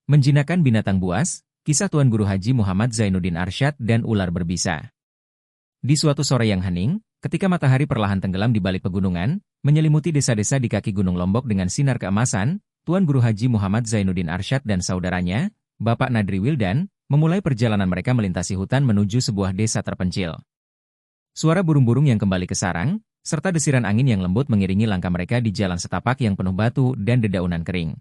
Menjinakkan binatang buas, kisah Tuan Guru Haji Muhammad Zainuddin Arsyad dan ular berbisa. Di suatu sore yang hening, ketika matahari perlahan tenggelam di balik pegunungan, menyelimuti desa-desa di kaki Gunung Lombok dengan sinar keemasan, Tuan Guru Haji Muhammad Zainuddin Arsyad dan saudaranya, Bapak Nadri Wildan, memulai perjalanan mereka melintasi hutan menuju sebuah desa terpencil. Suara burung-burung yang kembali ke sarang, serta desiran angin yang lembut mengiringi langkah mereka di jalan setapak yang penuh batu dan dedaunan kering.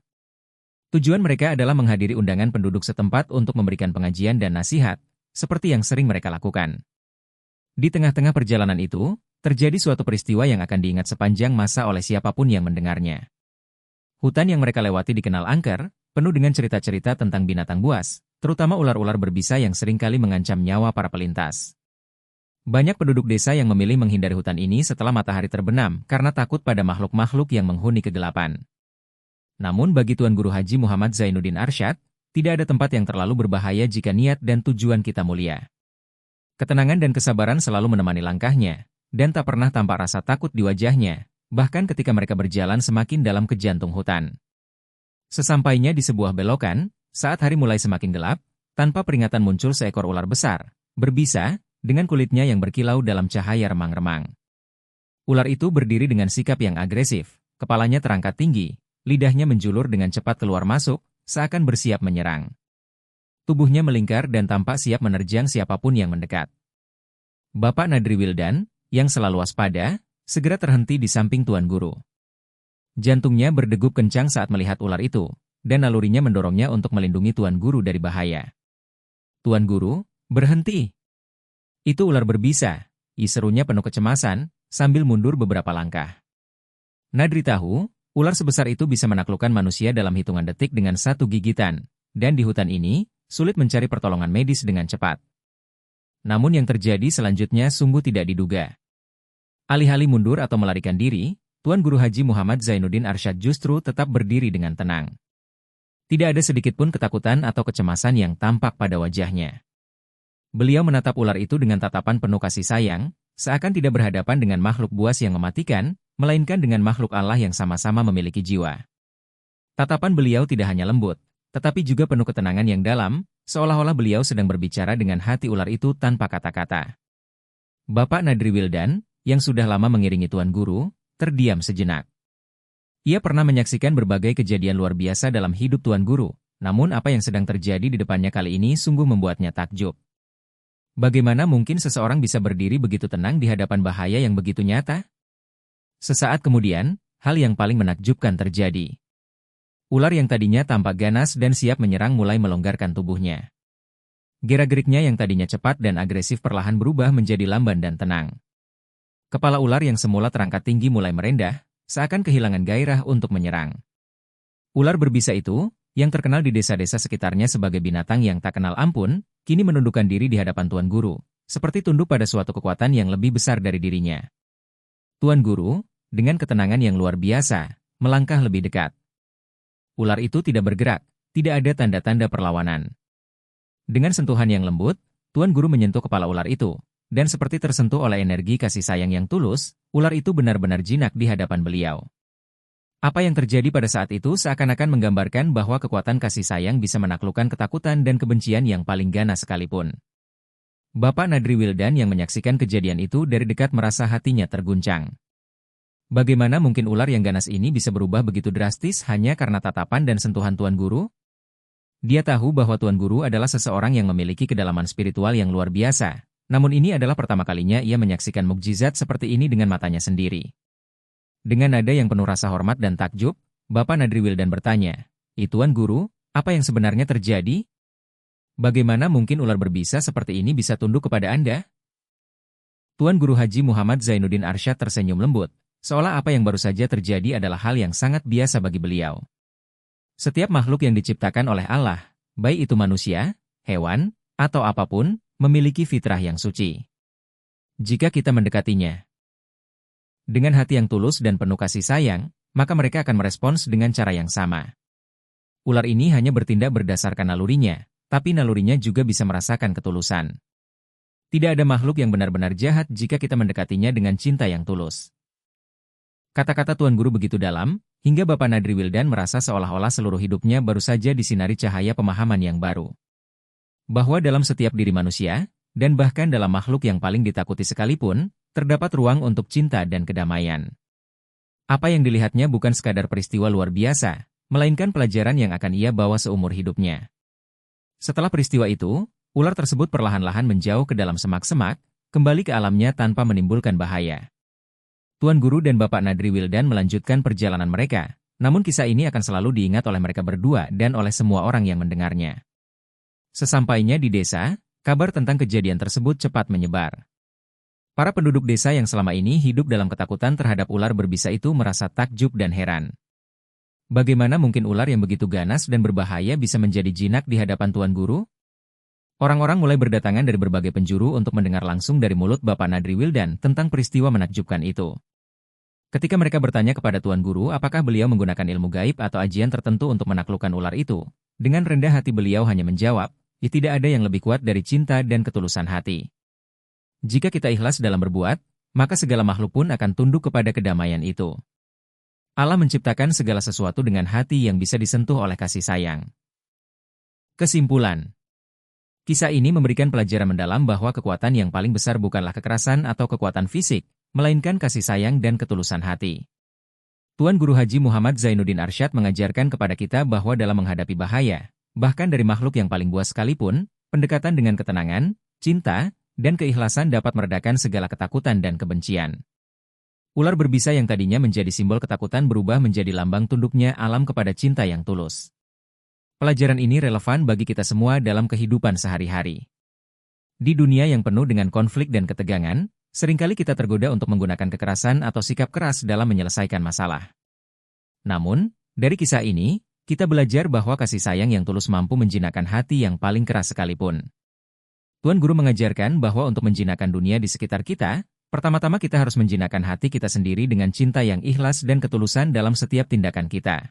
Tujuan mereka adalah menghadiri undangan penduduk setempat untuk memberikan pengajian dan nasihat, seperti yang sering mereka lakukan. Di tengah-tengah perjalanan itu, terjadi suatu peristiwa yang akan diingat sepanjang masa oleh siapapun yang mendengarnya. Hutan yang mereka lewati dikenal angker, penuh dengan cerita-cerita tentang binatang buas, terutama ular-ular berbisa yang seringkali mengancam nyawa para pelintas. Banyak penduduk desa yang memilih menghindari hutan ini setelah matahari terbenam karena takut pada makhluk-makhluk yang menghuni kegelapan. Namun bagi Tuan Guru Haji Muhammad Zainuddin Arsyad, tidak ada tempat yang terlalu berbahaya jika niat dan tujuan kita mulia. Ketenangan dan kesabaran selalu menemani langkahnya, dan tak pernah tampak rasa takut di wajahnya, bahkan ketika mereka berjalan semakin dalam ke jantung hutan. Sesampainya di sebuah belokan, saat hari mulai semakin gelap, tanpa peringatan muncul seekor ular besar, berbisa, dengan kulitnya yang berkilau dalam cahaya remang-remang. Ular itu berdiri dengan sikap yang agresif, kepalanya terangkat tinggi, lidahnya menjulur dengan cepat keluar masuk, seakan bersiap menyerang. Tubuhnya melingkar dan tampak siap menerjang siapapun yang mendekat. Bapak Nadri Wildan, yang selalu waspada, segera terhenti di samping Tuan Guru. Jantungnya berdegup kencang saat melihat ular itu, dan nalurinya mendorongnya untuk melindungi Tuan Guru dari bahaya. "Tuan Guru, berhenti! Itu ular berbisa," serunya penuh kecemasan, sambil mundur beberapa langkah. Nadri tahu, ular sebesar itu bisa menaklukkan manusia dalam hitungan detik dengan satu gigitan, dan di hutan ini, sulit mencari pertolongan medis dengan cepat. Namun yang terjadi selanjutnya sungguh tidak diduga. Alih-alih mundur atau melarikan diri, Tuan Guru Haji Muhammad Zainuddin Arsyad justru tetap berdiri dengan tenang. Tidak ada sedikitpun ketakutan atau kecemasan yang tampak pada wajahnya. Beliau menatap ular itu dengan tatapan penuh kasih sayang, seakan tidak berhadapan dengan makhluk buas yang mematikan, melainkan dengan makhluk Allah yang sama-sama memiliki jiwa. Tatapan beliau tidak hanya lembut, tetapi juga penuh ketenangan yang dalam, seolah-olah beliau sedang berbicara dengan hati ular itu tanpa kata-kata. Bapak Nadri Wildan, yang sudah lama mengiringi Tuan Guru, terdiam sejenak. Ia pernah menyaksikan berbagai kejadian luar biasa dalam hidup Tuan Guru, namun apa yang sedang terjadi di depannya kali ini sungguh membuatnya takjub. Bagaimana mungkin seseorang bisa berdiri begitu tenang di hadapan bahaya yang begitu nyata? Sesaat kemudian, hal yang paling menakjubkan terjadi. Ular yang tadinya tampak ganas dan siap menyerang mulai melonggarkan tubuhnya. Gerak-geriknya yang tadinya cepat dan agresif perlahan berubah menjadi lamban dan tenang. Kepala ular yang semula terangkat tinggi mulai merendah, seakan kehilangan gairah untuk menyerang. Ular berbisa itu, yang terkenal di desa-desa sekitarnya sebagai binatang yang tak kenal ampun, kini menundukkan diri di hadapan Tuan Guru, seperti tunduk pada suatu kekuatan yang lebih besar dari dirinya. Tuan Guru, dengan ketenangan yang luar biasa, melangkah lebih dekat. Ular itu tidak bergerak, tidak ada tanda-tanda perlawanan. Dengan sentuhan yang lembut, Tuan Guru menyentuh kepala ular itu, dan seperti tersentuh oleh energi kasih sayang yang tulus, ular itu benar-benar jinak di hadapan beliau. Apa yang terjadi pada saat itu seakan-akan menggambarkan bahwa kekuatan kasih sayang bisa menaklukkan ketakutan dan kebencian yang paling ganas sekalipun. Bapak Nadri Wildan yang menyaksikan kejadian itu dari dekat merasa hatinya terguncang. Bagaimana mungkin ular yang ganas ini bisa berubah begitu drastis hanya karena tatapan dan sentuhan Tuan Guru? Dia tahu bahwa Tuan Guru adalah seseorang yang memiliki kedalaman spiritual yang luar biasa, namun ini adalah pertama kalinya ia menyaksikan mukjizat seperti ini dengan matanya sendiri. Dengan nada yang penuh rasa hormat dan takjub, Bapak Nadri Wildan bertanya, "Tuan Guru, apa yang sebenarnya terjadi? Bagaimana mungkin ular berbisa seperti ini bisa tunduk kepada Anda?" Tuan Guru Haji Muhammad Zainuddin Arsyad tersenyum lembut, seolah apa yang baru saja terjadi adalah hal yang sangat biasa bagi beliau. Setiap makhluk yang diciptakan oleh Allah, baik itu manusia, hewan, atau apapun, memiliki fitrah yang suci. Jika kita mendekatinya dengan hati yang tulus dan penuh kasih sayang, maka mereka akan merespons dengan cara yang sama. Ular ini hanya bertindak berdasarkan nalurinya, tapi nalurinya juga bisa merasakan ketulusan. Tidak ada makhluk yang benar-benar jahat jika kita mendekatinya dengan cinta yang tulus. Kata-kata Tuan Guru begitu dalam, hingga Bapak Nadri Wildan merasa seolah-olah seluruh hidupnya baru saja disinari cahaya pemahaman yang baru. Bahwa dalam setiap diri manusia, dan bahkan dalam makhluk yang paling ditakuti sekalipun, terdapat ruang untuk cinta dan kedamaian. Apa yang dilihatnya bukan sekadar peristiwa luar biasa, melainkan pelajaran yang akan ia bawa seumur hidupnya. Setelah peristiwa itu, ular tersebut perlahan-lahan menjauh ke dalam semak-semak, kembali ke alamnya tanpa menimbulkan bahaya. Tuan Guru dan Bapak Nadri Wildan melanjutkan perjalanan mereka, namun kisah ini akan selalu diingat oleh mereka berdua dan oleh semua orang yang mendengarnya. Sesampainya di desa, kabar tentang kejadian tersebut cepat menyebar. Para penduduk desa yang selama ini hidup dalam ketakutan terhadap ular berbisa itu merasa takjub dan heran. Bagaimana mungkin ular yang begitu ganas dan berbahaya bisa menjadi jinak di hadapan Tuan Guru? Orang-orang mulai berdatangan dari berbagai penjuru untuk mendengar langsung dari mulut Bapak Nadri Wildan tentang peristiwa menakjubkan itu. Ketika mereka bertanya kepada Tuan Guru apakah beliau menggunakan ilmu gaib atau ajian tertentu untuk menaklukkan ular itu, dengan rendah hati beliau hanya menjawab, "Ya, tidak ada yang lebih kuat dari cinta dan ketulusan hati. Jika kita ikhlas dalam berbuat, maka segala makhluk pun akan tunduk kepada kedamaian itu. Allah menciptakan segala sesuatu dengan hati yang bisa disentuh oleh kasih sayang." Kesimpulan. Kisah ini memberikan pelajaran mendalam bahwa kekuatan yang paling besar bukanlah kekerasan atau kekuatan fisik, melainkan kasih sayang dan ketulusan hati. Tuan Guru Haji Muhammad Zainuddin Arsyad mengajarkan kepada kita bahwa dalam menghadapi bahaya, bahkan dari makhluk yang paling buas sekalipun, pendekatan dengan ketenangan, cinta, dan keikhlasan dapat meredakan segala ketakutan dan kebencian. Ular berbisa yang tadinya menjadi simbol ketakutan berubah menjadi lambang tunduknya alam kepada cinta yang tulus. Pelajaran ini relevan bagi kita semua dalam kehidupan sehari-hari. Di dunia yang penuh dengan konflik dan ketegangan, seringkali kita tergoda untuk menggunakan kekerasan atau sikap keras dalam menyelesaikan masalah. Namun, dari kisah ini, kita belajar bahwa kasih sayang yang tulus mampu menjinakkan hati yang paling keras sekalipun. Tuan Guru mengajarkan bahwa untuk menjinakkan dunia di sekitar kita, pertama-tama kita harus menjinakkan hati kita sendiri dengan cinta yang ikhlas dan ketulusan dalam setiap tindakan kita.